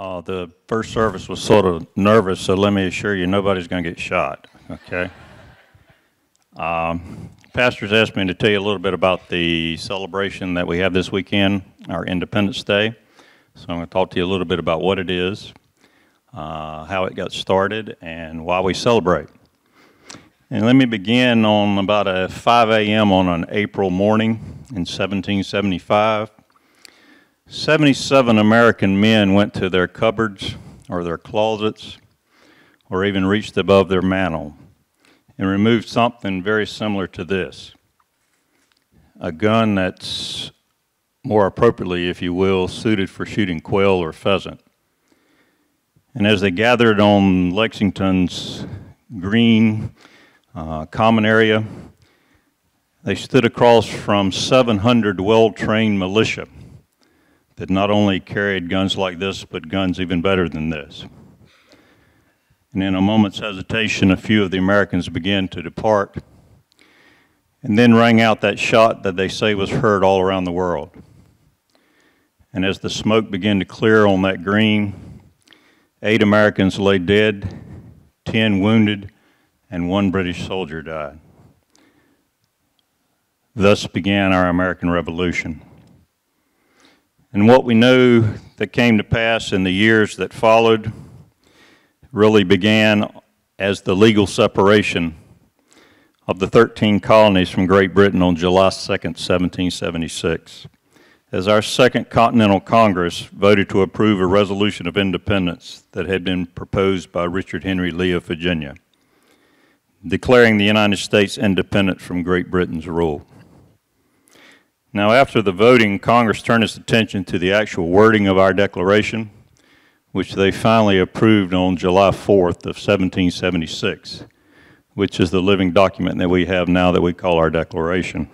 The first service was sort of nervous, so let me assure you nobody's going to get shot, okay? Pastors asked me to tell you a little bit about the celebration that we have this weekend, our Independence Day. So I'm going to talk to you a little bit about what it is, how it got started, and why we celebrate. And let me begin on about 5 a.m. on an April morning in 1775. 77 American men went to their cupboards or their closets or even reached above their mantle and removed something very similar to this, a gun that's more appropriately, if you will, suited for shooting quail or pheasant. And as they gathered on Lexington's green common area, they stood across from 700 well-trained militia that not only carried guns like this, but guns even better than this. And in a moment's hesitation, a few of the Americans began to depart, and then rang out that shot that they say was heard all around the world. And as the smoke began to clear on that green, 8 Americans lay dead, 10 wounded, and 1 British soldier died. Thus began our American Revolution. And what we know that came to pass in the years that followed really began as the legal separation of the 13 colonies from Great Britain on July 2nd, 1776, as our Second Continental Congress voted to approve a resolution of independence that had been proposed by Richard Henry Lee of Virginia, declaring the United States independent from Great Britain's rule. Now, after the voting, Congress turned its attention to the actual wording of our declaration, which they finally approved on July 4th of 1776, which is the living document that we have now that we call our Declaration.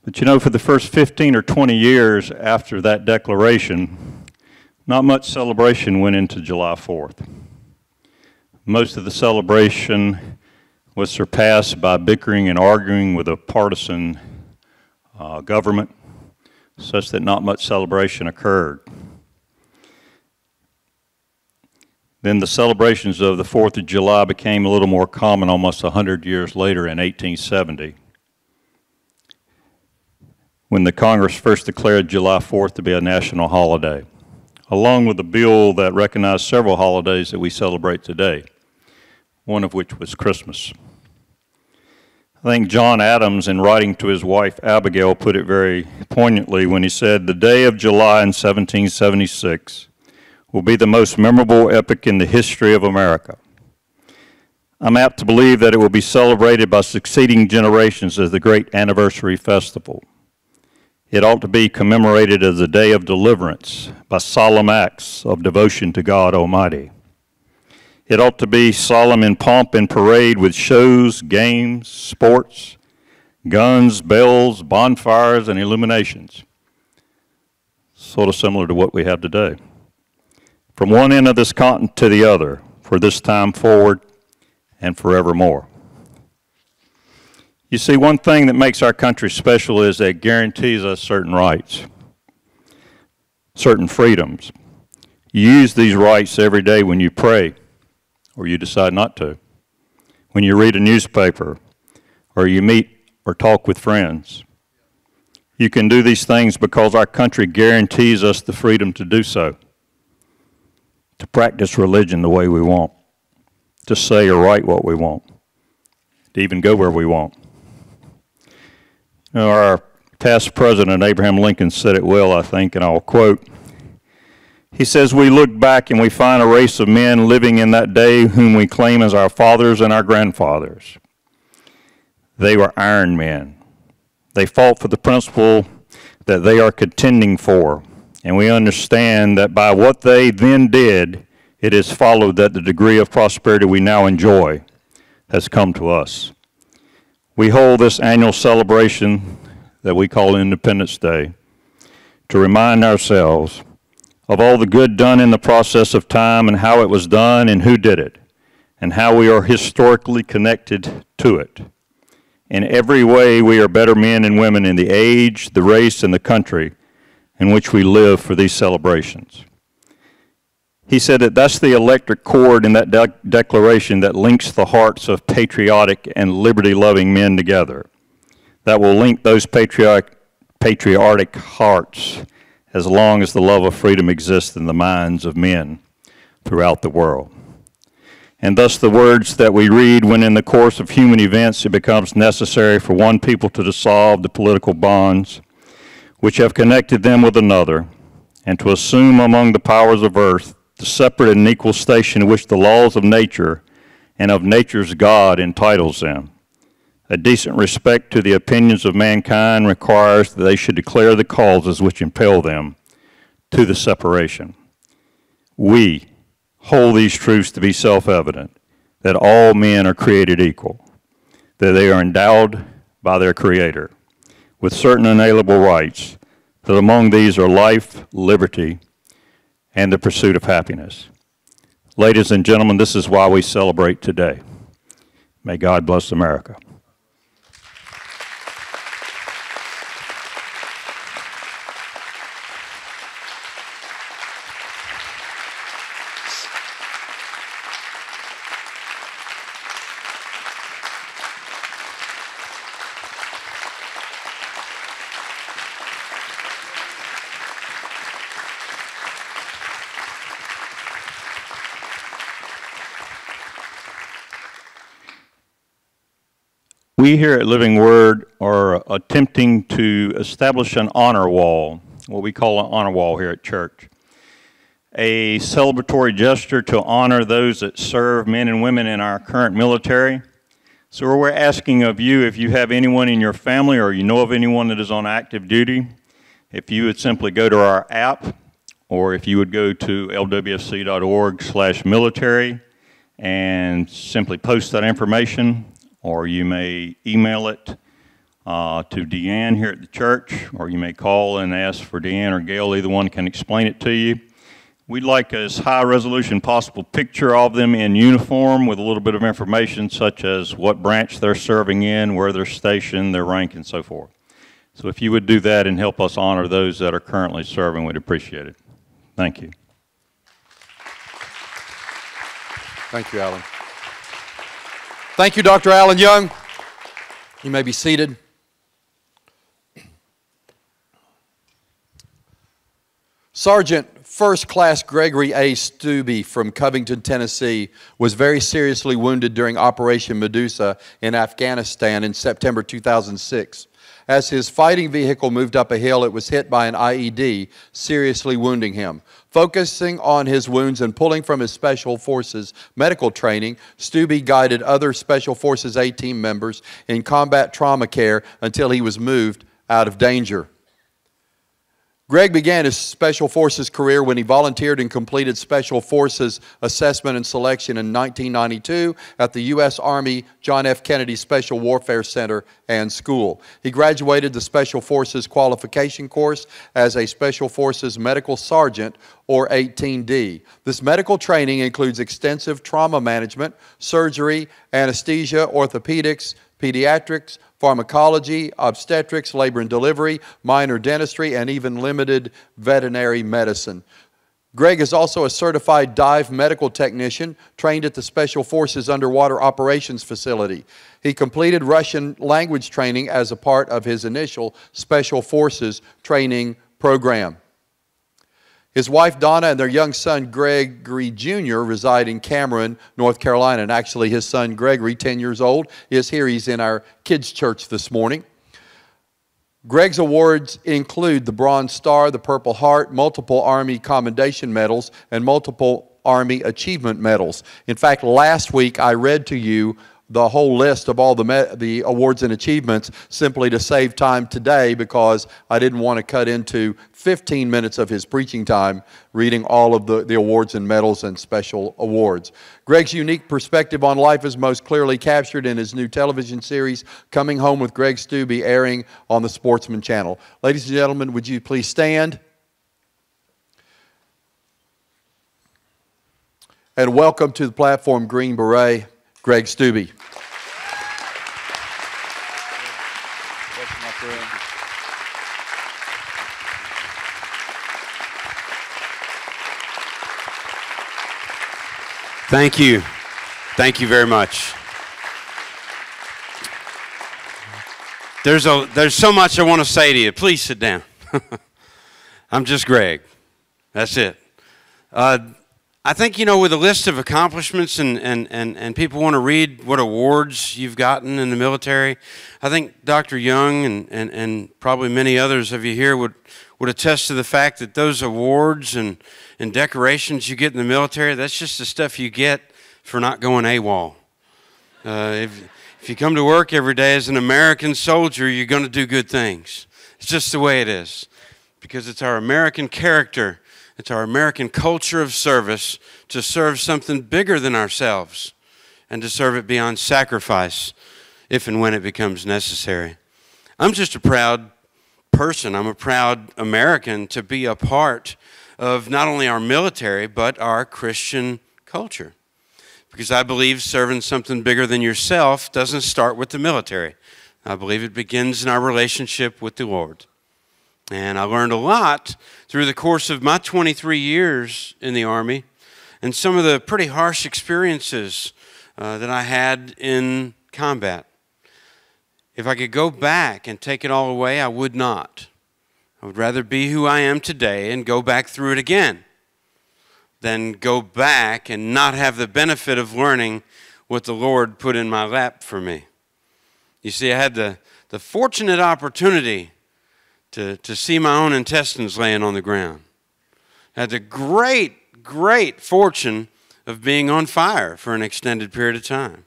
But you know, for the first 15 or 20 years after that declaration, not much celebration went into July 4th. Most of the celebration was surpassed by bickering and arguing with a partisan government, such that not much celebration occurred. Then the celebrations of the 4th of July became a little more common almost 100 years later in 1870, when the Congress first declared July 4th to be a national holiday, along with a bill that recognized several holidays that we celebrate today, one of which was Christmas. I think John Adams, in writing to his wife Abigail, put it very poignantly when he said, "The day of July in 1776 will be the most memorable epoch in the history of America. I'm apt to believe that it will be celebrated by succeeding generations as the great anniversary festival. It ought to be commemorated as a day of deliverance by solemn acts of devotion to God Almighty. It ought to be solemn in pomp and parade with shows, games, sports, guns, bells, bonfires, and illuminations." Sort of similar to what we have today. From one end of this continent to the other, for this time forward and forevermore. You see, one thing that makes our country special is that it guarantees us certain rights, certain freedoms. You use these rights every day when you pray, or you decide not to, when you read a newspaper, or you meet or talk with friends. You can do these things because our country guarantees us the freedom to do so, to practice religion the way we want, to say or write what we want, to even go where we want. You know, our past president, Abraham Lincoln, said it well, I think, and I'll quote. He says, "We look back and we find a race of men living in that day whom we claim as our fathers and our grandfathers. They were iron men. They fought for the principle that they are contending for, and we understand that by what they then did, it is followed that the degree of prosperity we now enjoy has come to us. We hold this annual celebration that we call Independence Day to remind ourselves of all the good done in the process of time and how it was done and who did it, and how we are historically connected to it. In every way, we are better men and women in the age, the race, and the country in which we live for these celebrations. He said that that's the electric cord in that declaration that links the hearts of patriotic and liberty-loving men together, that will link those patriotic hearts as long as the love of freedom exists in the minds of men throughout the world. And thus the words that we read, when in the course of human events it becomes necessary for one people to dissolve the political bonds which have connected them with another, and to assume among the powers of earth the separate and equal station in which the laws of nature and of nature's God entitles them. A decent respect to the opinions of mankind requires that they should declare the causes which impel them to the separation. We hold these truths to be self-evident, that all men are created equal, that they are endowed by their Creator with certain inalienable rights, that among these are life, liberty, and the pursuit of happiness. Ladies and gentlemen, this is why we celebrate today. May God bless America. We here at Living Word are attempting to establish an honor wall, what we call an honor wall here at church. A celebratory gesture to honor those that serve, men and women in our current military. So we're asking of you, if you have anyone in your family or you know of anyone that is on active duty, if you would simply go to our app, or if you would go to lwfc.org/military and simply post that information, or you may email it to Deanne here at the church, or you may call and ask for Deanne or Gail. Either one can explain it to you. We'd like as high resolution possible picture of them in uniform with a little bit of information such as what branch they're serving in, where they're stationed, their rank, and so forth. So if you would do that and help us honor those that are currently serving, we'd appreciate it. Thank you. Thank you, Alan. Thank you, Dr. Alan Young. You may be seated. Sergeant First Class Gregory A. Stubbe from Covington, Tennessee, was very seriously wounded during Operation Medusa in Afghanistan in September 2006. As his fighting vehicle moved up a hill, it was hit by an IED, seriously wounding him. Focusing on his wounds and pulling from his Special Forces medical training, Stubbe guided other Special Forces A-team members in combat trauma care until he was moved out of danger. Greg began his Special Forces career when he volunteered and completed Special Forces Assessment and Selection in 1992 at the U.S. Army John F. Kennedy Special Warfare Center and School. He graduated the Special Forces Qualification Course as a Special Forces Medical Sergeant, or 18D. This medical training includes extensive trauma management, surgery, anesthesia, orthopedics, pediatrics, pharmacology, obstetrics, labor and delivery, minor dentistry, and even limited veterinary medicine. Greg is also a certified dive medical technician trained at the Special Forces Underwater Operations Facility. He completed Russian language training as a part of his initial Special Forces training program. His wife, Donna, and their young son, Gregory Jr., reside in Cameron, North Carolina. And actually, his son, Gregory, 10 years old, is here. He's in our kids' church this morning. Greg's awards include the Bronze Star, the Purple Heart, multiple Army Commendation Medals, and multiple Army Achievement Medals. In fact, last week, I read to you the whole list of all the awards and achievements simply to save time today, because I didn't want to cut into 15 minutes of his preaching time reading all of the awards and medals and special awards. Greg's unique perspective on life is most clearly captured in his new television series, Coming Home with Greg Stubbe, airing on the Sportsman Channel. Ladies and gentlemen, would you please stand? And welcome to the platform, Green Beret, Greg Stubbe. Thank you. Thank you very much. There's so much I want to say to you. Please sit down. I'm just Greg. That's it. I think, with a list of accomplishments and people want to read what awards you've gotten in the military, I think Dr. Young and probably many others of you here would attest to the fact that those awards and decorations you get in the military, that's just the stuff you get for not going AWOL. If you come to work every day as an American soldier, you're going to do good things. It's just the way it is, because it's our American character, it's our American culture of service to serve something bigger than ourselves and to serve it beyond sacrifice if and when it becomes necessary. I'm just a proud person. I'm a proud American to be a part of not only our military, but our Christian culture. Because I believe serving something bigger than yourself doesn't start with the military. I believe it begins in our relationship with the Lord. And I learned a lot through the course of my 23 years in the Army and some of the pretty harsh experiences that I had in combat. If I could go back and take it all away, I would not. I would rather be who I am today and go back through it again than go back and not have the benefit of learning what the Lord put in my lap for me. You see, I had the fortunate opportunity to see my own intestines laying on the ground. I had the great fortune of being on fire for an extended period of time.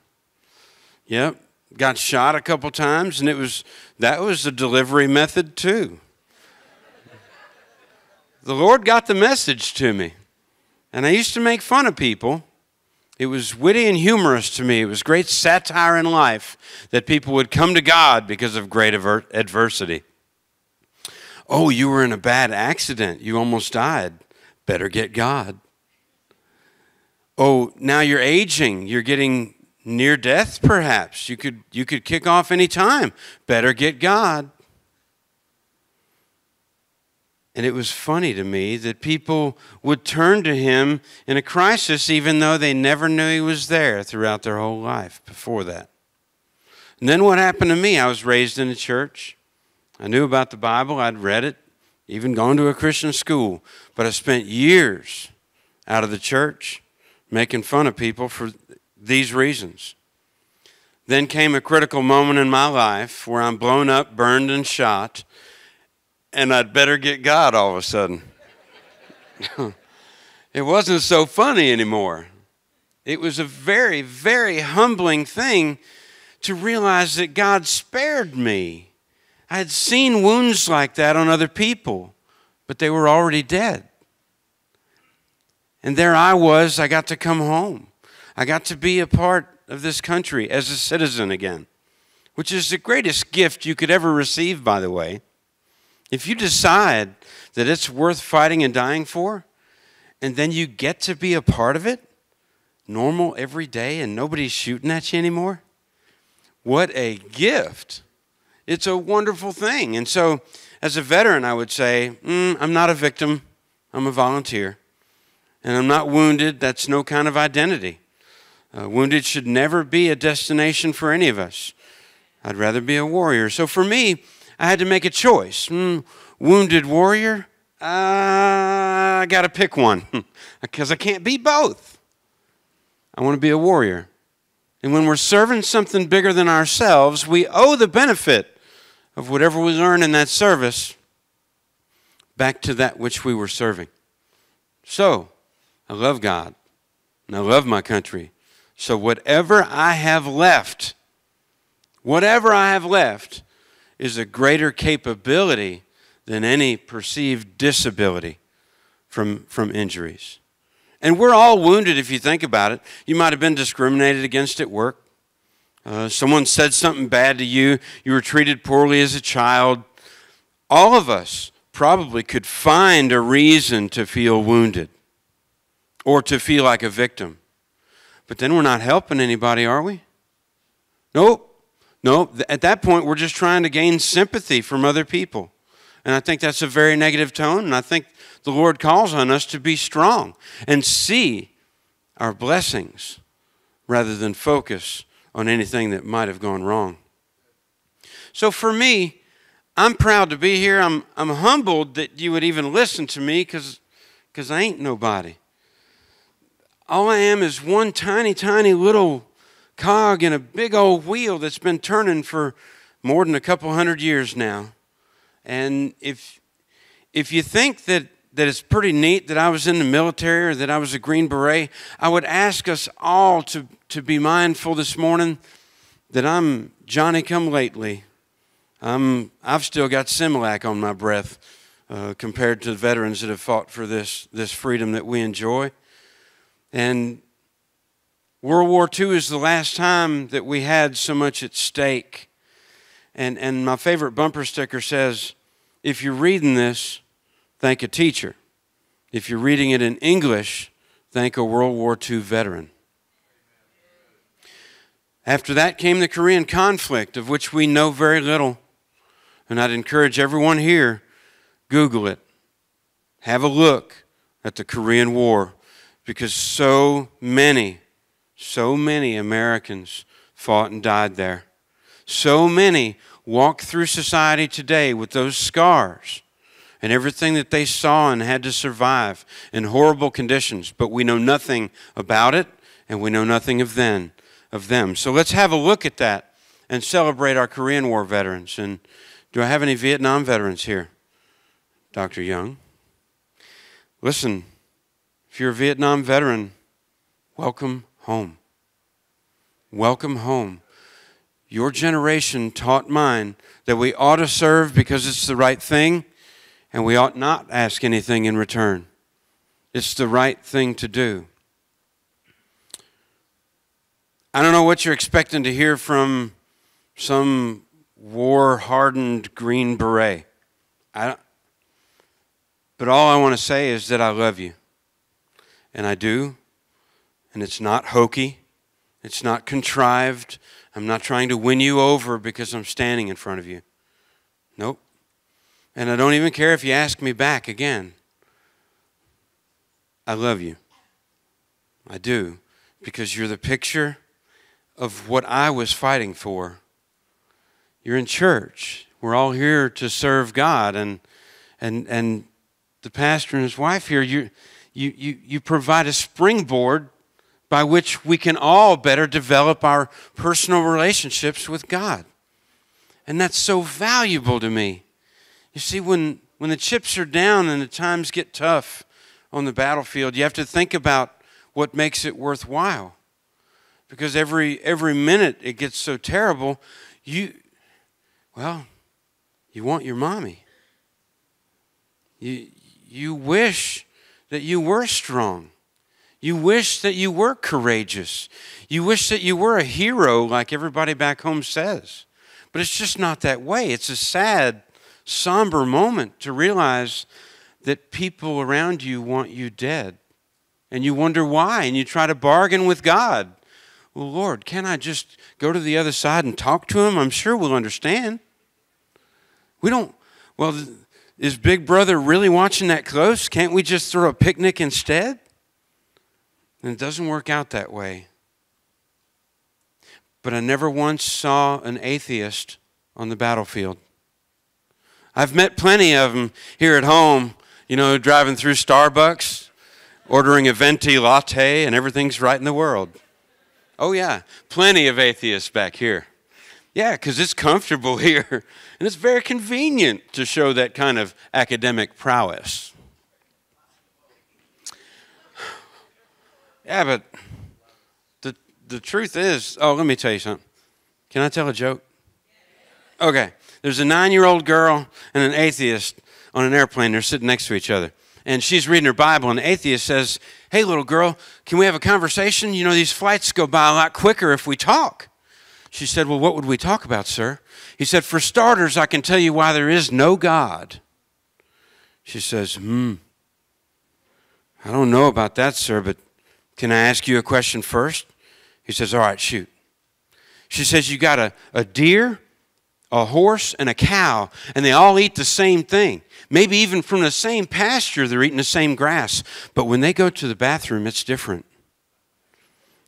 Yep, got shot a couple times, and that was a delivery method too. The Lord got the message to me. And I used to make fun of people. It was witty and humorous to me. It was great satire in life that people would come to God because of great adversity. Oh, you were in a bad accident. You almost died. Better get God. Oh, now you're aging. You're getting near death, perhaps. You could kick off any time. Better get God. And it was funny to me that people would turn to him in a crisis even though they never knew he was there throughout their whole life before that. And then what happened to me? I was raised in a church. I knew about the Bible. I'd read it, even gone to a Christian school. But I spent years out of the church making fun of people for these reasons. Then came a critical moment in my life where I'm blown up, burned, and shot. And I'd better get God all of a sudden. It wasn't so funny anymore. It was a very, very humbling thing to realize that God spared me. I had seen wounds like that on other people, but they were already dead. And there I was, I got to come home. I got to be a part of this country as a citizen again, which is the greatest gift you could ever receive, by the way. If you decide that it's worth fighting and dying for, and then you get to be a part of it, normal every day, and nobody's shooting at you anymore, what a gift. It's a wonderful thing. And so, as a veteran, I would say, I'm not a victim, I'm a volunteer. And I'm not wounded, that's no kind of identity. Wounded should never be a destination for any of us. I'd rather be a warrior. So for me, I had to make a choice. Wounded warrior? I got to pick one because I can't be both. I want to be a warrior. And when we're serving something bigger than ourselves, we owe the benefit of whatever was earned in that service back to that which we were serving. So, I love God and I love my country. So whatever I have left is a greater capability than any perceived disability from injuries. And we're all wounded if you think about it. You might have been discriminated against at work. Someone said something bad to you. You were treated poorly as a child. All of us probably could find a reason to feel wounded or to feel like a victim. But then we're not helping anybody, are we? Nope. At that point, we're just trying to gain sympathy from other people. And I think that's a very negative tone, and I think the Lord calls on us to be strong and see our blessings rather than focus on anything that might have gone wrong. So for me, I'm proud to be here. I'm humbled that you would even listen to me because I ain't nobody. All I am is one tiny, tiny little cog in a big old wheel that's been turning for more than a couple hundred years now. And if you think that it's pretty neat that I was in the military or that I was a Green Beret, I would ask us all to be mindful this morning that I'm Johnny-come-lately. I've still got Similac on my breath compared to the veterans that have fought for this freedom that we enjoy. And World War II is the last time that we had so much at stake. And my favorite bumper sticker says, if you're reading this, thank a teacher. If you're reading it in English, thank a World War II veteran. After that came the Korean conflict, of which we know very little. And I'd encourage everyone here, Google it. Have a look at the Korean War, because so many Americans fought and died there. So many walk through society today with those scars and everything that they saw and had to survive in horrible conditions, but we know nothing about it and we know nothing of them. So let's have a look at that and celebrate our Korean War veterans. And do I have any Vietnam veterans here? Dr. Young? Listen, if you're a Vietnam veteran, welcome home. Welcome home. Your generation taught mine that we ought to serve because it's the right thing, and we ought not ask anything in return. It's the right thing to do. I don't know what you're expecting to hear from some war-hardened Green Beret. But all I want to say is that I love you. And I do. And it's not hokey. It's not contrived. I'm not trying to win you over because I'm standing in front of you. Nope. And I don't even care if you ask me back again. I love you. I do. Because you're the picture of what I was fighting for. You're in church. We're all here to serve God. And the pastor and his wife here, you provide a springboard by which we can all better develop our personal relationships with God. And that's so valuable to me. You see, when the chips are down and the times get tough on the battlefield, you have to think about what makes it worthwhile. Because every minute it gets so terrible, you want your mommy. You wish that you were strong. You wish that you were courageous. You wish that you were a hero like everybody back home says. But it's just not that way. It's a sad, somber moment to realize that people around you want you dead. And you wonder why, and you try to bargain with God. Well, Lord, can't I just go to the other side and talk to him? I'm sure we'll understand. Is Big Brother really watching that close? Can't we just throw a picnic instead? And it doesn't work out that way. But I never once saw an atheist on the battlefield. I've met plenty of them here at home, driving through Starbucks, ordering a venti latte, and everything's right in the world. Oh, yeah, plenty of atheists back here. Yeah, because it's comfortable here, and it's very convenient to show that kind of academic prowess. Yeah, but the truth is, let me tell you something. Can I tell a joke? Okay, there's a 9-year-old girl and an atheist on an airplane. They're sitting next to each other. And she's reading her Bible, and the atheist says, "Hey, little girl, can we have a conversation? These flights go by a lot quicker if we talk." She said, "Well, what would we talk about, sir?" He said, "For starters, I can tell you why there is no God." She says, I don't know about that, sir, but can I ask you a question first? He says, "All right, shoot." She says, "You got a deer, a horse, and a cow, and they all eat the same thing. Maybe even from the same pasture, they're eating the same grass. But when they go to the bathroom, it's different."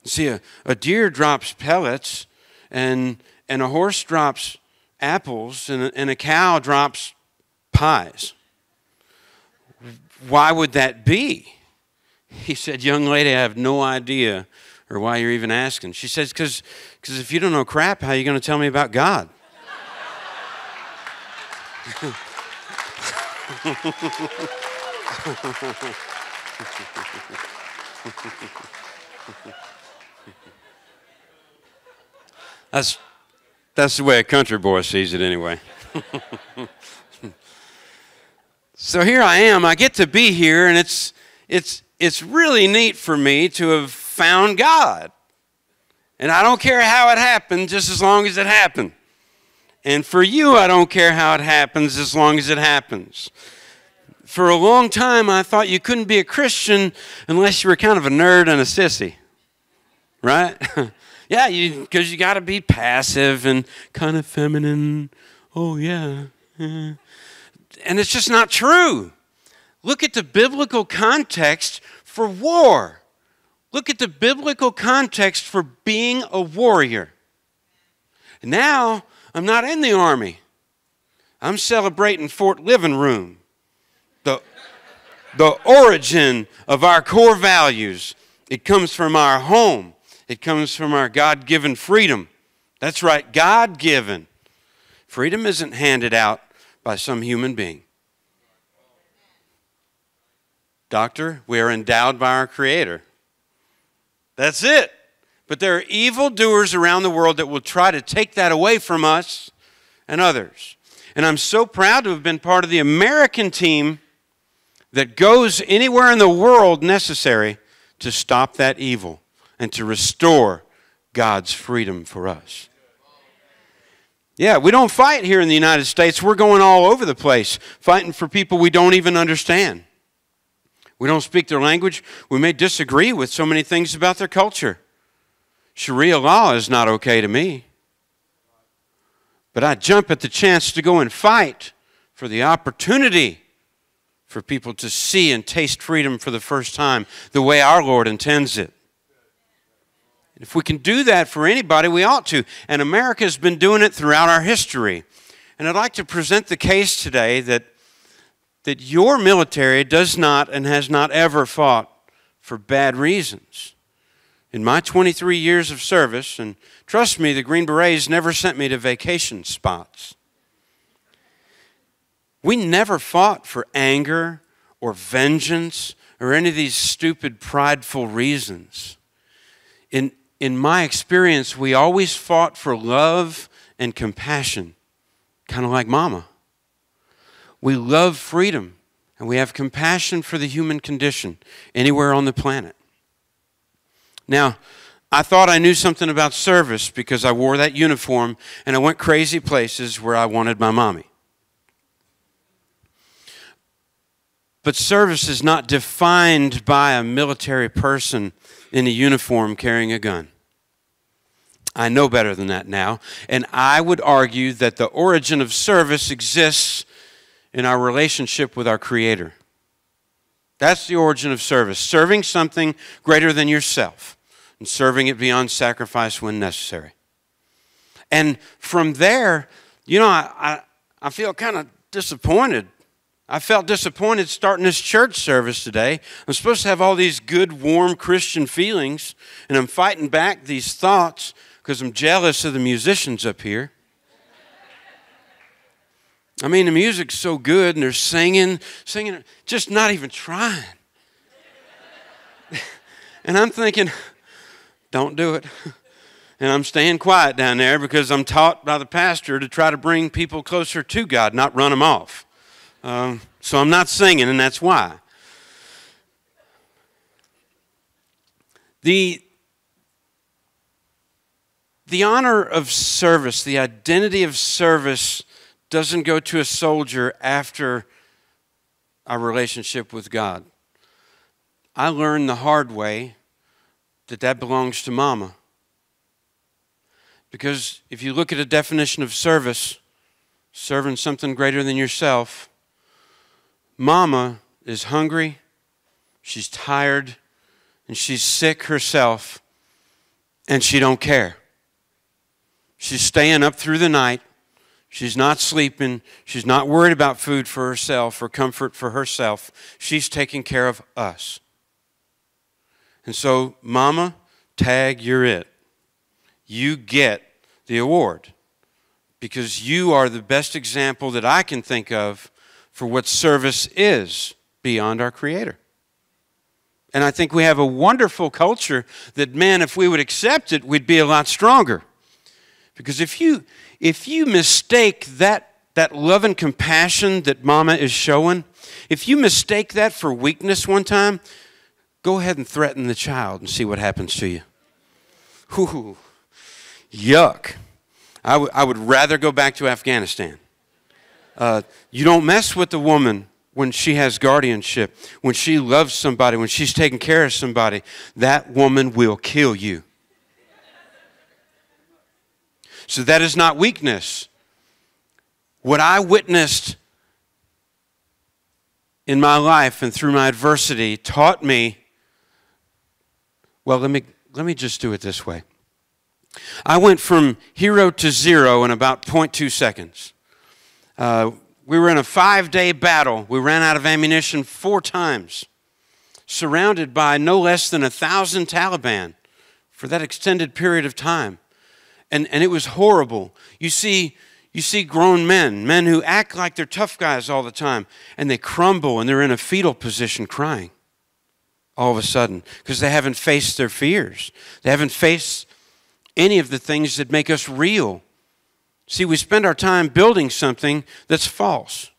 See, a deer drops pellets, and a horse drops apples, and a cow drops pies. Why would that be? He said, young lady, I have no idea or why you're even asking. She says, because if you don't know crap, how are you going to tell me about God? That's the way a country boy sees it anyway. So here I am. I get to be here, and it's really neat for me to have found God. And I don't care how it happened, just as long as it happened. And for you, I don't care how it happens, as long as it happens. For a long time, I thought you couldn't be a Christian unless you were kind of a nerd and a sissy. Right? Yeah, because you got to be passive and kind of feminine. Oh, yeah. And it's just not true. Look at the biblical context for war. Look at the biblical context for being a warrior. Now, I'm not in the army. I'm celebrating Fort Living Room. The origin of our core values. It comes from our home. It comes from our God-given freedom. That's right, God-given. Freedom isn't handed out by some human being. Doctor, we are endowed by our Creator. That's it. But there are evildoers around the world that will try to take that away from us and others. And I'm so proud to have been part of the American team that goes anywhere in the world necessary to stop that evil and to restore God's freedom for us. Yeah, we don't fight here in the United States. We're going all over the place, fighting for people we don't even understand. We don't speak their language. We may disagree with so many things about their culture. Sharia law is not okay to me. But I jump at the chance to go and fight for the opportunity for people to see and taste freedom for the first time the way our Lord intends it. If we can do that for anybody, we ought to. And America has been doing it throughout our history. And I'd like to present the case today that your military does not and has not ever fought for bad reasons. In my 23 years of service, and trust me, the Green Berets never sent me to vacation spots. We never fought for anger or vengeance or any of these stupid, prideful reasons. In my experience, we always fought for love and compassion, kind of like Mama. We love freedom, and we have compassion for the human condition anywhere on the planet. Now, I thought I knew something about service because I wore that uniform, and I went crazy places where I wanted my mommy. But service is not defined by a military person in a uniform carrying a gun. I know better than that now, and I would argue that the origin of service exists in our relationship with our Creator. That's the origin of service, serving something greater than yourself and serving it beyond sacrifice when necessary. And from there, I feel kind of disappointed. I felt disappointed starting this church service today. I'm supposed to have all these good, warm Christian feelings, and I'm fighting back these thoughts because I'm jealous of the musicians up here. I mean, the music's so good, and they're singing, just not even trying. And I'm thinking, don't do it. And I'm staying quiet down there because I'm taught by the pastor to try to bring people closer to God, not run them off. So I'm not singing, and that's why. The honor of service, the identity of service doesn't go to a soldier after our relationship with God. I learned the hard way that belongs to Mama. Because if you look at a definition of service, serving something greater than yourself, Mama is hungry, she's tired, and she's sick herself, and she don't care. She's staying up through the night. She's not sleeping. She's not worried about food for herself or comfort for herself. She's taking care of us. And so, Mama, tag, you're it. You get the award because you are the best example that I can think of for what service is beyond our Creator. And I think we have a wonderful culture that, man, if we would accept it, we'd be a lot stronger. Because if you mistake that love and compassion that Mama is showing, if you mistake that for weakness one time, go ahead and threaten the child and see what happens to you. Whew, yuck. I would rather go back to Afghanistan. You don't mess with the woman when she has guardianship, when she loves somebody, when she's taking care of somebody. That woman will kill you. So that is not weakness. What I witnessed in my life and through my adversity taught me, well, let me just do it this way. I went from hero to zero in about 0.2 seconds. We were in a 5-day battle. We ran out of ammunition 4 times, surrounded by no less than 1,000 Taliban for that extended period of time. And it was horrible. You see grown men who act like they're tough guys all the time, and they crumble and they're in a fetal position crying all of a sudden because they haven't faced their fears. They haven't faced any of the things that make us real. See, we spend our time building something that's false.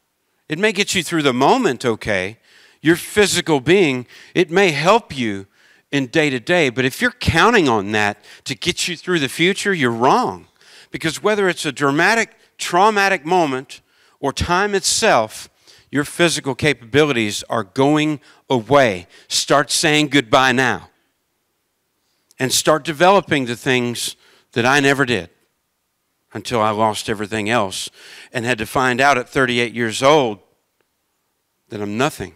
It may get you through the moment, okay? Your physical being, it may help you in day to day, but if you're counting on that to get you through the future, you're wrong. Because whether it's a dramatic, traumatic moment or time itself, your physical capabilities are going away. Start saying goodbye now. And start developing the things that I never did until I lost everything else and had to find out at 38 years old that I'm nothing.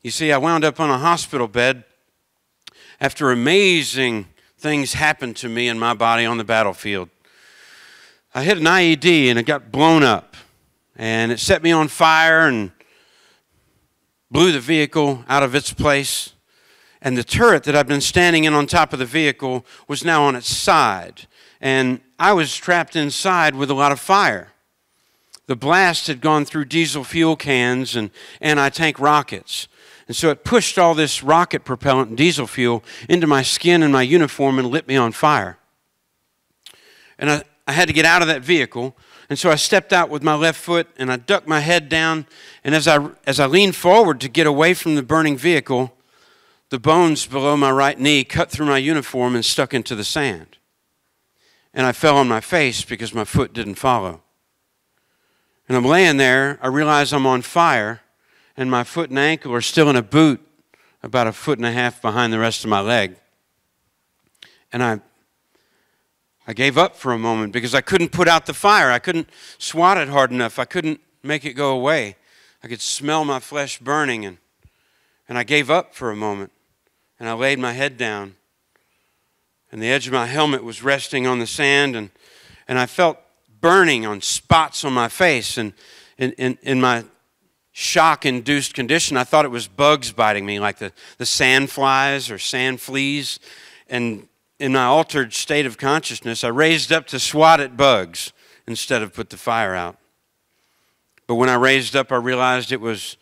You see, I wound up on a hospital bed after amazing things happened to me in my body on the battlefield. I hit an IED and it got blown up, and it set me on fire and blew the vehicle out of its place. And the turret that I'd been standing in on top of the vehicle was now on its side. And I was trapped inside with a lot of fire. The blast had gone through diesel fuel cans and anti-tank rockets. And so it pushed all this rocket propellant and diesel fuel into my skin and my uniform and lit me on fire. And I had to get out of that vehicle. And so I stepped out with my left foot and I ducked my head down. And as I leaned forward to get away from the burning vehicle, the bones below my right knee cut through my uniform and stuck into the sand. And I fell on my face because my foot didn't follow. And I'm laying there, I realize I'm on fire, and my foot and ankle are still in a boot about 1.5 feet behind the rest of my leg. And I gave up for a moment because I couldn't put out the fire. I couldn't swat it hard enough. I couldn't make it go away. I could smell my flesh burning, and I gave up for a moment. And I laid my head down, and the edge of my helmet was resting on the sand, and I felt burning on spots on my face. And in my shock-induced condition, I thought it was bugs biting me, like the sand flies or sand fleas. And in my altered state of consciousness, I raised up to swat at bugs instead of put the fire out. But when I raised up, I realized it was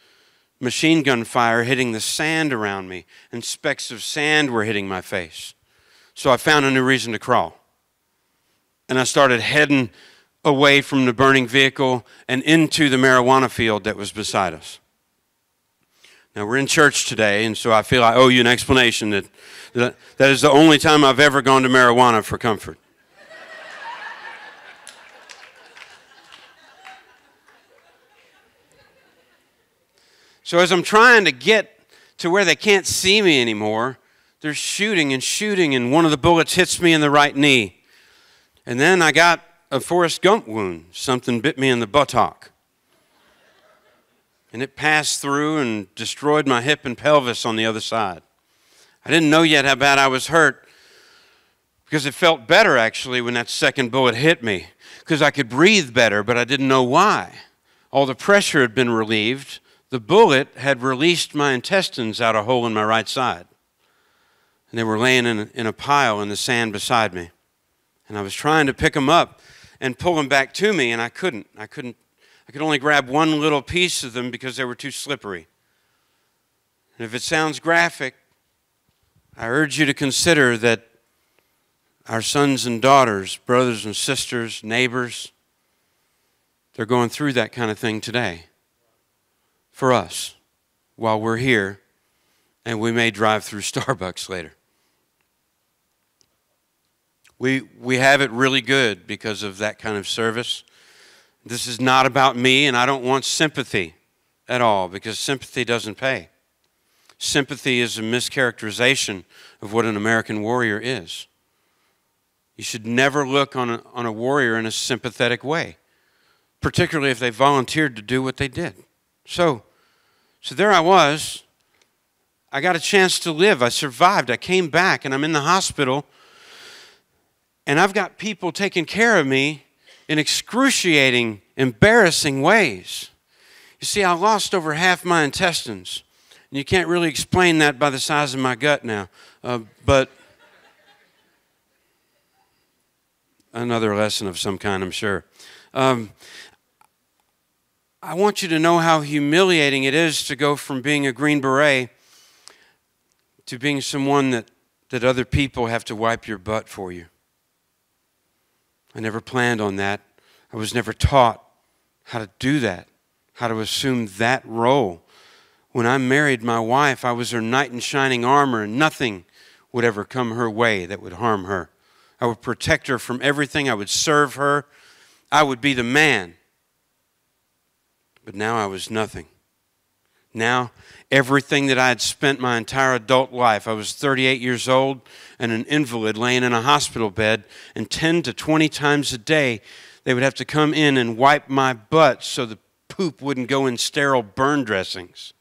machine gun fire hitting the sand around me, and specks of sand were hitting my face. So I found a new reason to crawl. And I started heading away from the burning vehicle and into the marijuana field that was beside us. Now, we're in church today, and so I feel I owe you an explanation that is the only time I've ever gone to marijuana for comfort. So as I'm trying to get to where they can't see me anymore, they're shooting, and one of the bullets hits me in the right knee. And then I got a Forrest Gump wound. Something bit me in the buttock. And it passed through and destroyed my hip and pelvis on the other side. I didn't know yet how bad I was hurt because it felt better actually when that second bullet hit me, because I could breathe better, but I didn't know why. All the pressure had been relieved. The bullet had released my intestines out a hole in my right side. And they were laying in a pile in the sand beside me. And I was trying to pick them up and pull them back to me, and I couldn't. I could only grab one little piece of them because they were too slippery. And if it sounds graphic, I urge you to consider that our sons and daughters, brothers and sisters, neighbors, they're going through that kind of thing today for us while we're here, and we may drive through Starbucks later. We have it really good because of that kind of service. This is not about me, and I don't want sympathy at all, because sympathy doesn't pay. Sympathy is a mischaracterization of what an American warrior is. You should never look on a warrior in a sympathetic way, particularly if they volunteered to do what they did. So there I was. I got a chance to live. I survived. I came back, and I'm in the hospital. And I've got people taking care of me in excruciating, embarrassing ways. You see, I lost over half my intestines. And you can't really explain that by the size of my gut now. But another lesson of some kind, I'm sure. I want you to know how humiliating it is to go from being a Green Beret to being someone that other people have to wipe your butt for you. I never planned on that. I was never taught how to do that, how to assume that role. When I married my wife, I was her knight in shining armor, and nothing would ever come her way that would harm her. I would protect her from everything. I would serve her. I would be the man. But now I was nothing. Now, everything that I had spent my entire adult life, I was 38 years old and an invalid laying in a hospital bed, and 10 to 20 times a day, they would have to come in and wipe my butt so the poop wouldn't go in sterile burn dressings.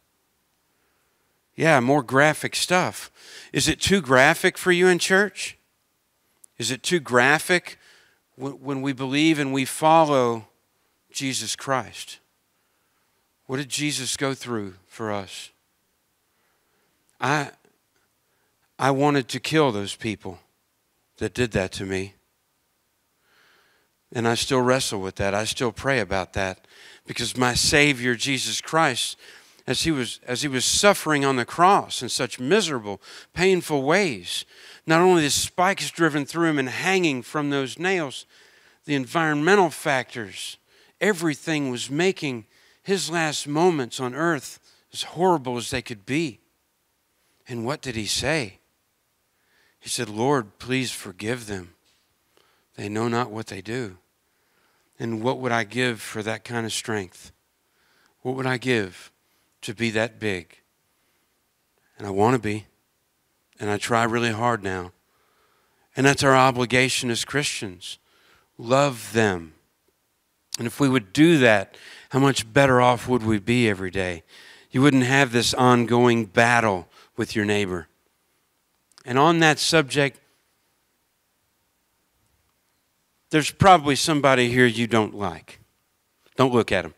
Yeah, more graphic stuff. Is it too graphic for you in church? Is it too graphic when we believe and we follow Jesus Christ? What did Jesus go through for us? I wanted to kill those people that did that to me. And I still wrestle with that. I still pray about that, because my Savior, Jesus Christ, as he was suffering on the cross in such miserable, painful ways, not only the spikes driven through him and hanging from those nails, the environmental factors, everything was making his last moments on earth as horrible as they could be. And what did he say? He said, "Lord, please forgive them. They know not what they do." And what would I give for that kind of strength? What would I give to be that big? And I want to be. And I try really hard now. And that's our obligation as Christians. Love them. And if we would do that, how much better off would we be every day? You wouldn't have this ongoing battle with your neighbor. And on that subject, there's probably somebody here you don't like. Don't look at them.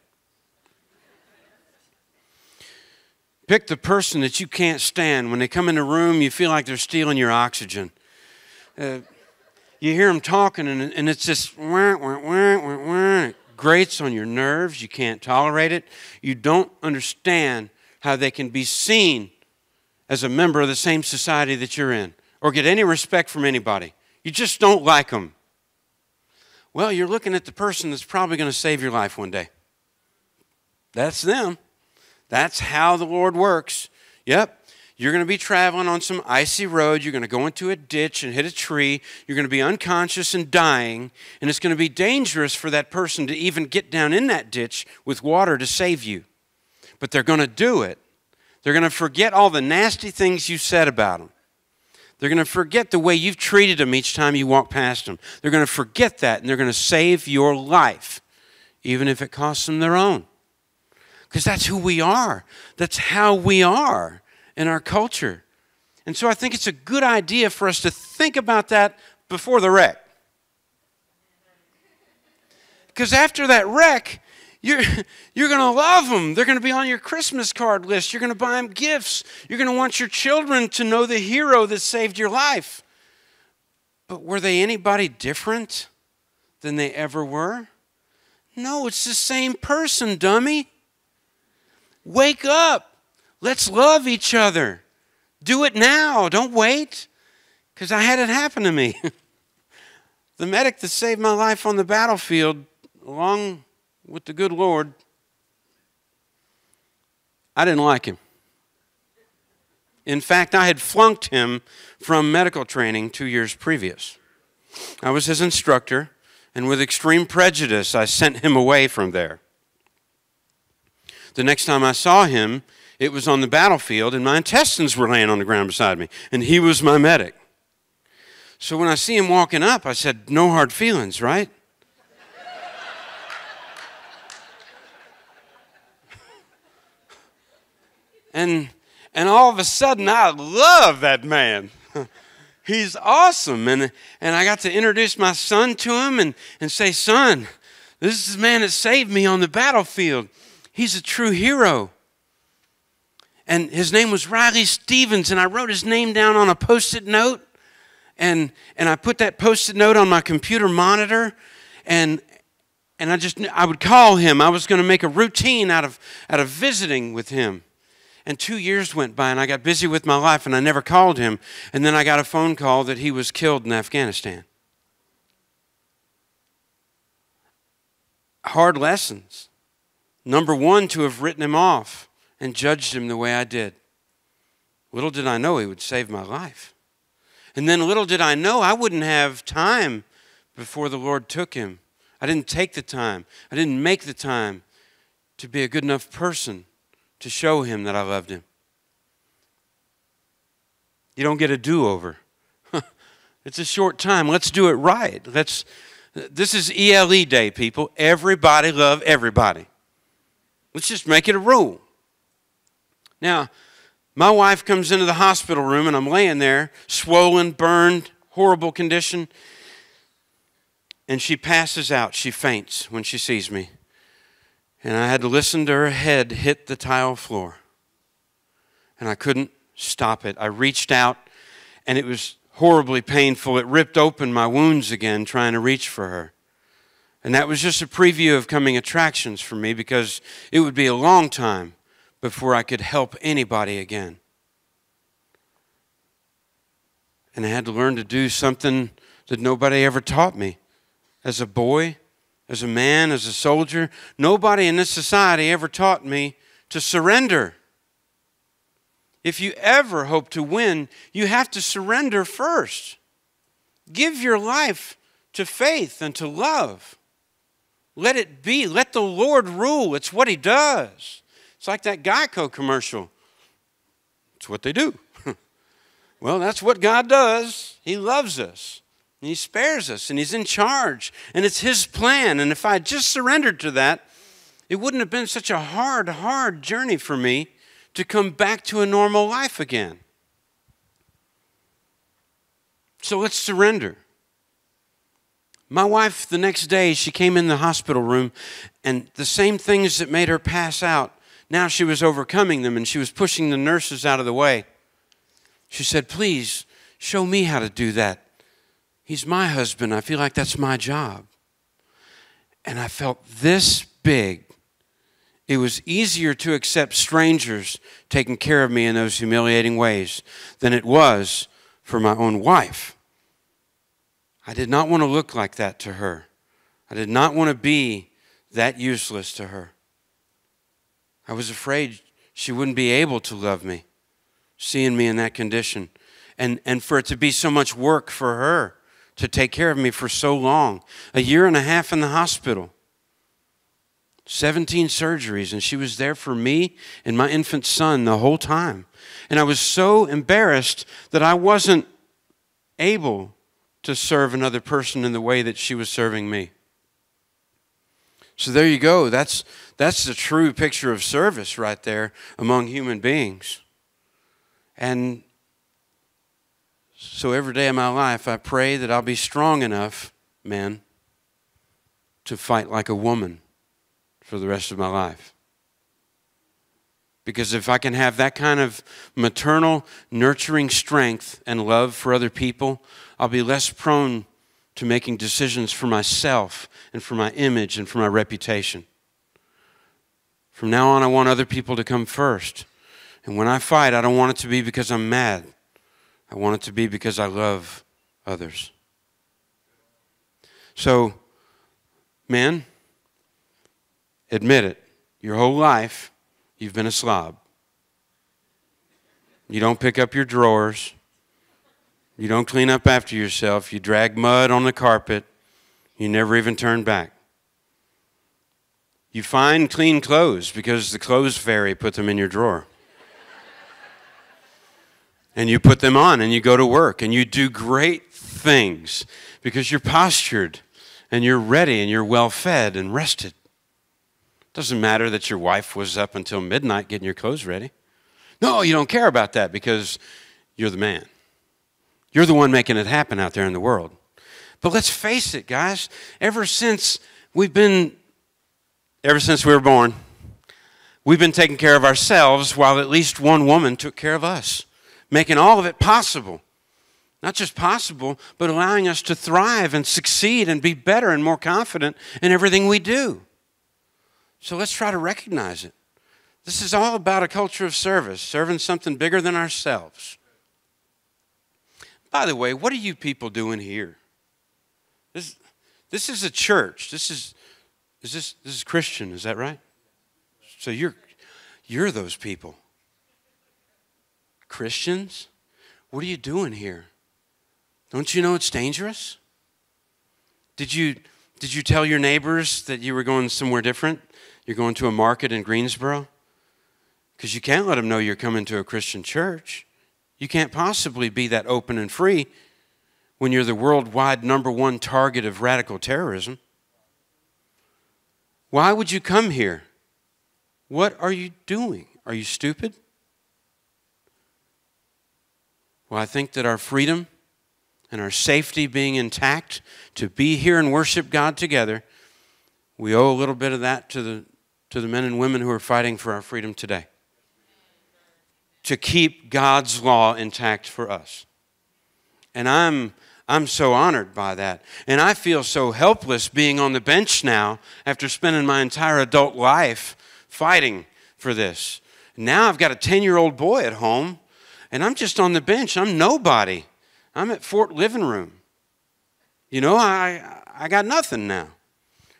Pick the person that you can't stand. When they come in the room, you feel like they're stealing your oxygen. You hear them talking, and it's just wah, wah, wah, wah, wah. It grates on your nerves. You can't tolerate it. You don't understand how they can be seen as a member of the same society that you're in, or get any respect from anybody. You just don't like them. Well, you're looking at the person that's probably going to save your life one day. That's them. That's how the Lord works. Yep. You're going to be traveling on some icy road. You're going to go into a ditch and hit a tree. You're going to be unconscious and dying. And it's going to be dangerous for that person to even get down in that ditch with water to save you. But they're going to do it. They're going to forget all the nasty things you said about them. They're going to forget the way you've treated them each time you walk past them. They're going to forget that, and they're going to save your life, even if it costs them their own. Because that's who we are. That's how we are in our culture. And so I think it's a good idea for us to think about that before the wreck. Because after that wreck, you're going to love them. They're going to be on your Christmas card list. You're going to buy them gifts. You're going to want your children to know the hero that saved your life. But were they anybody different than they ever were? No, it's the same person, dummy. Wake up. Let's love each other. Do it now. Don't wait. Because I had it happen to me. The medic that saved my life on the battlefield, along with the good Lord, I didn't like him. In fact, I had flunked him from medical training 2 years previous. I was his instructor, and with extreme prejudice, I sent him away from there. The next time I saw him, it was on the battlefield, and my intestines were laying on the ground beside me, and he was my medic. So when I see him walking up, I said, no hard feelings, right? And all of a sudden, I love that man. He's awesome. And I got to introduce my son to him and say, son, this is the man that saved me on the battlefield. He's a true hero. And his name was Riley Stevens, and I wrote his name down on a Post-it note. And I put that Post-it note on my computer monitor, and I would call him. I was going to make a routine out of visiting with him. And 2 years went by, and I got busy with my life, and I never called him. And then I got a phone call that he was killed in Afghanistan. Hard lessons. Number one, to have written him off and judged him the way I did. Little did I know he would save my life. And then little did I know I wouldn't have time before the Lord took him. I didn't take the time. I didn't make the time to be a good enough person to show him that I loved him. You don't get a do-over. It's a short time. Let's do it right. This is ELE Day, people. Everybody love everybody. Let's just make it a rule. Now, my wife comes into the hospital room, and I'm laying there, swollen, burned, horrible condition, and she passes out. She faints when she sees me. And I had to listen to her head hit the tile floor. And I couldn't stop it. I reached out, and it was horribly painful. It ripped open my wounds again, trying to reach for her. And that was just a preview of coming attractions for me, because it would be a long time before I could help anybody again. And I had to learn to do something that nobody ever taught me. As a boy, as a man, as a soldier, nobody in this society ever taught me to surrender. If you ever hope to win, you have to surrender first. Give your life to faith and to love. Let it be. Let the Lord rule. It's what He does. It's like that Geico commercial. It's what they do. Well, that's what God does. He loves us. And He spares us, and He's in charge, and it's His plan. And if I just surrendered to that, it wouldn't have been such a hard journey for me to come back to a normal life again. So let's surrender. My wife, the next day, she came in the hospital room, and the same things that made her pass out, now she was overcoming them, and she was pushing the nurses out of the way. She said, please, show me how to do that. He's my husband. I feel like that's my job. And I felt this big. It was easier to accept strangers taking care of me in those humiliating ways than it was for my own wife. I did not want to look like that to her. I did not want to be that useless to her. I was afraid she wouldn't be able to love me, seeing me in that condition, and for it to be so much work for her to take care of me for so long. 1.5 years in the hospital. 17 surgeries, and she was there for me and my infant son the whole time. And I was so embarrassed that I wasn't able to serve another person in the way that she was serving me. So there you go. That's the true picture of service right there among human beings. And So every day of my life, I pray that I'll be strong enough, men, to fight like a woman for the rest of my life. Because if I can have that kind of maternal, nurturing strength and love for other people, I'll be less prone to making decisions for myself and for my image and for my reputation. From now on, I want other people to come first. And when I fight, I don't want it to be because I'm mad. I want it to be because I love others. So, men, admit it. Your whole life, you've been a slob. You don't pick up your drawers. You don't clean up after yourself. You drag mud on the carpet. You never even turn back. You find clean clothes because the clothes fairy put them in your drawer. And you put them on and you go to work and you do great things because you're postured and you're ready and you're well fed and rested. Doesn't matter that your wife was up until midnight getting your clothes ready. No, you don't care about that because you're the man. You're the one making it happen out there in the world. But let's face it, guys, ever since we were born, we've been taking care of ourselves while at least one woman took care of us, making all of it possible. Not just possible, but allowing us to thrive and succeed and be better and more confident in everything we do. So let's try to recognize it. This is all about a culture of service, serving something bigger than ourselves. By the way, what are you people doing here? This is a church. This is Christian, is that right? So you're those people. Christians? What are you doing here? Don't you know it's dangerous? Did you tell your neighbors that you were going somewhere different? You're going to a market in Greensboro? Because you can't let them know you're coming to a Christian church. You can't possibly be that open and free when you're the worldwide #1 target of radical terrorism. Why would you come here? What are you doing? Are you stupid? Well, I think that our freedom and our safety being intact to be here and worship God together, we owe a little bit of that to the men and women who are fighting for our freedom today. To keep God's law intact for us. And I'm so honored by that. And I feel so helpless being on the bench now after spending my entire adult life fighting for this. Now I've got a 10-year-old boy at home, and I'm just on the bench. I'm nobody. I'm at Fort Living Room. You know, I got nothing now.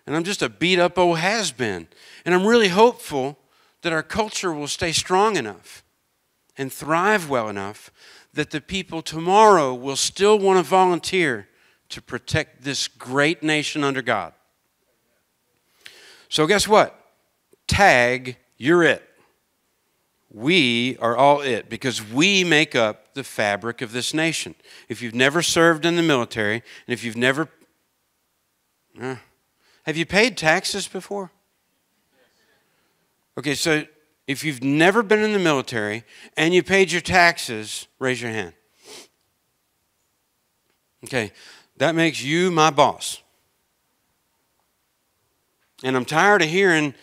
And I'm just a beat-up old has-been. And I'm really hopeful that our culture will stay strong enough and thrive well enough that the people tomorrow will still want to volunteer to protect this great nation under God. So guess what? Tag, you're it. We are all it because we make up the fabric of this nation. If you've never served in the military, and if you've never... have you paid taxes before? Okay, so if you've never been in the military and you paid your taxes, raise your hand. Okay, that makes you my boss. And I'm tired of hearing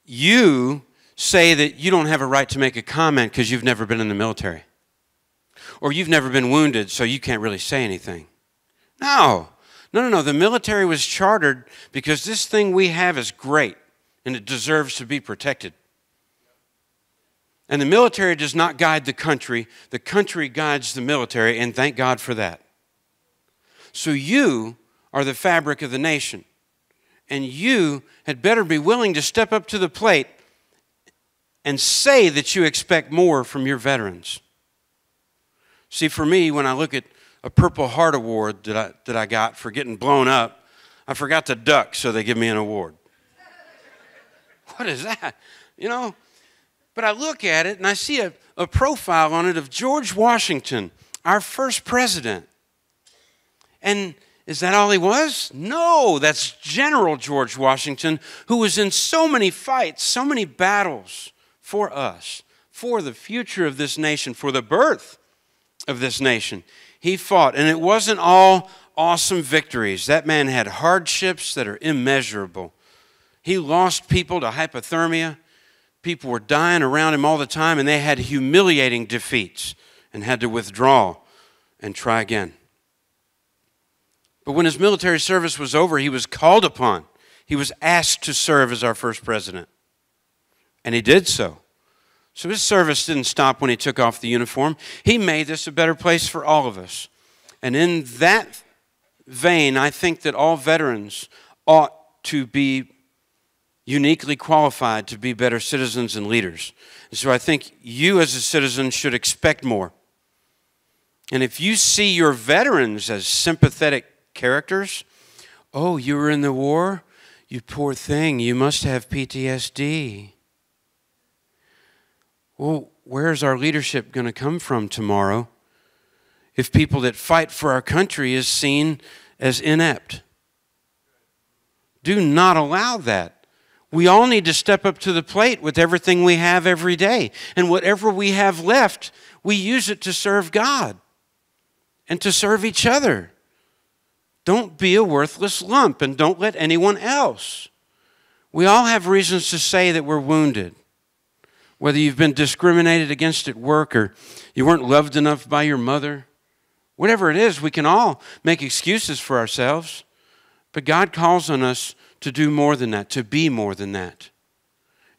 you say that you don't have a right to make a comment because you've never been in the military. Or you've never been wounded, so you can't really say anything. No. The military was chartered because this thing we have is great and it deserves to be protected. And the military does not guide the country guides the military, and thank God for that. So you are the fabric of the nation, and you had better be willing to step up to the plate and say that you expect more from your veterans. See, for me, when I look at a Purple Heart Award that I got for getting blown up, I forgot to duck, so they give me an award. What is that? You know? But I look at it and I see a profile on it of George Washington, our first president. And is that all he was? No, that's General George Washington, who was in so many fights, so many battles for us, for the future of this nation, for the birth of this nation. He fought, and it wasn't all awesome victories. That man had hardships that are immeasurable. He lost people to hypothermia. People were dying around him all the time, and they had humiliating defeats and had to withdraw and try again. But when his military service was over, he was called upon. He was asked to serve as our first president, and he did so. So his service didn't stop when he took off the uniform. He made this a better place for all of us. And in that vein, I think that all veterans ought to be uniquely qualified to be better citizens and leaders. And so I think you as a citizen should expect more. And if you see your veterans as sympathetic characters, oh, you were in the war? You poor thing, you must have PTSD. Well, where's our leadership going to come from tomorrow if people that fight for our country is seen as inept? Do not allow that. We all need to step up to the plate with everything we have every day. And whatever we have left, we use it to serve God and to serve each other. Don't be a worthless lump, and don't let anyone else. We all have reasons to say that we're wounded. Whether you've been discriminated against at work or you weren't loved enough by your mother, whatever it is, we can all make excuses for ourselves. But God calls on us to do more than that, to be more than that.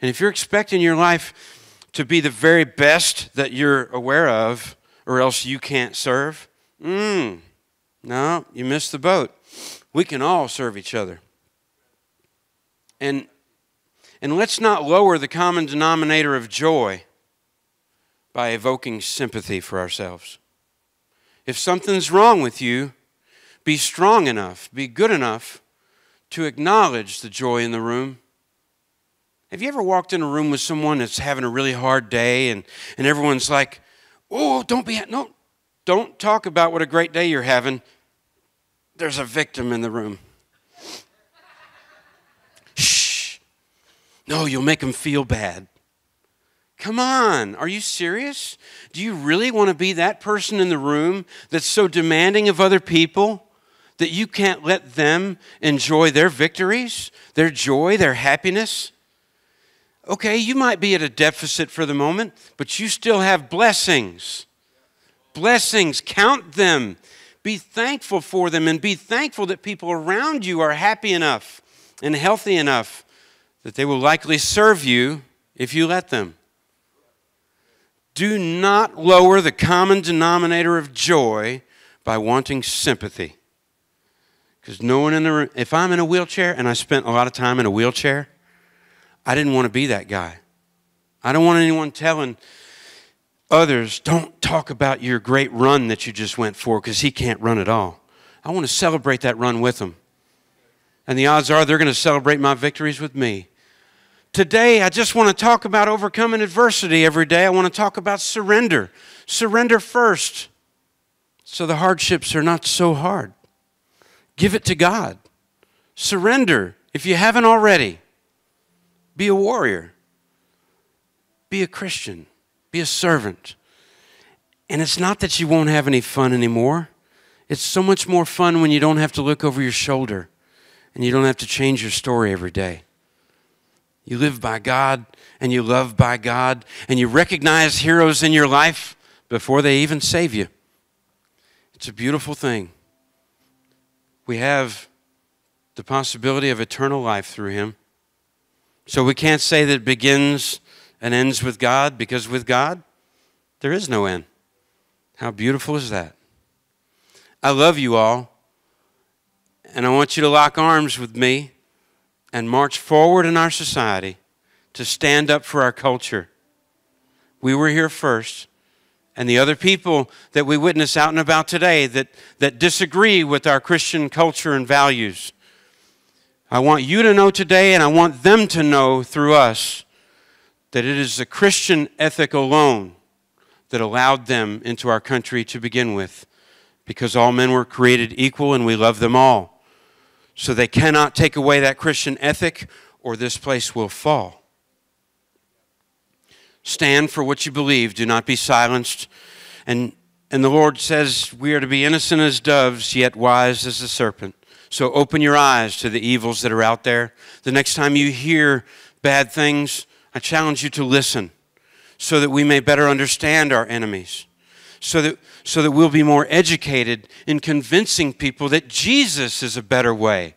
And if you're expecting your life to be the very best that you're aware of, or else you can't serve, no, you missed the boat. We can all serve each other. And let's not lower the common denominator of joy by evoking sympathy for ourselves. If something's wrong with you, be strong enough, be good enough to acknowledge the joy in the room. Have you ever walked in a room with someone that's having a really hard day and everyone's like, oh, don't talk about what a great day you're having. There's a victim in the room. Shh. No, you'll make them feel bad. Come on, are you serious? Do you really want to be that person in the room that's so demanding of other people that you can't let them enjoy their victories, their joy, their happiness? Okay, you might be at a deficit for the moment, but you still have blessings. Blessings, count them. Be thankful for them, and be thankful that people around you are happy enough and healthy enough that they will likely serve you if you let them. Do not lower the common denominator of joy by wanting sympathy. Because no one in the room, if I'm in a wheelchair, and I spent a lot of time in a wheelchair, I didn't want to be that guy. I don't want anyone telling others, don't talk about your great run that you just went for because he can't run at all. I want to celebrate that run with them. And the odds are they're going to celebrate my victories with me. Today, I just want to talk about overcoming adversity every day. I want to talk about surrender. Surrender first so the hardships are not so hard. Give it to God. Surrender if you haven't already. Be a warrior. Be a Christian. Be a servant. And it's not that you won't have any fun anymore. It's so much more fun when you don't have to look over your shoulder and you don't have to change your story every day. You live by God and you love by God and you recognize heroes in your life before they even save you. It's a beautiful thing. We have the possibility of eternal life through Him. So we can't say that it begins and ends with God, because with God, there is no end. How beautiful is that? I love you all, and I want you to lock arms with me and march forward in our society to stand up for our culture. We were here first, and the other people that we witness out and about today that disagree with our Christian culture and values, I want you to know today, and I want them to know through us, that it is the Christian ethic alone that allowed them into our country to begin with, because all men were created equal and we love them all. So they cannot take away that Christian ethic or this place will fall. Stand for what you believe. Do not be silenced. And And the Lord says we are to be innocent as doves, yet wise as the serpent. So open your eyes to the evils that are out there. The next time you hear bad things, I challenge you to listen so that we may better understand our enemies, so that we'll be more educated in convincing people that Jesus is a better way.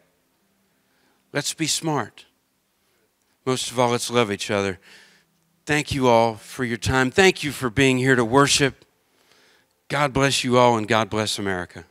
Let's be smart. Most of all, let's love each other. Thank you all for your time. Thank you for being here to worship. God bless you all, and God bless America.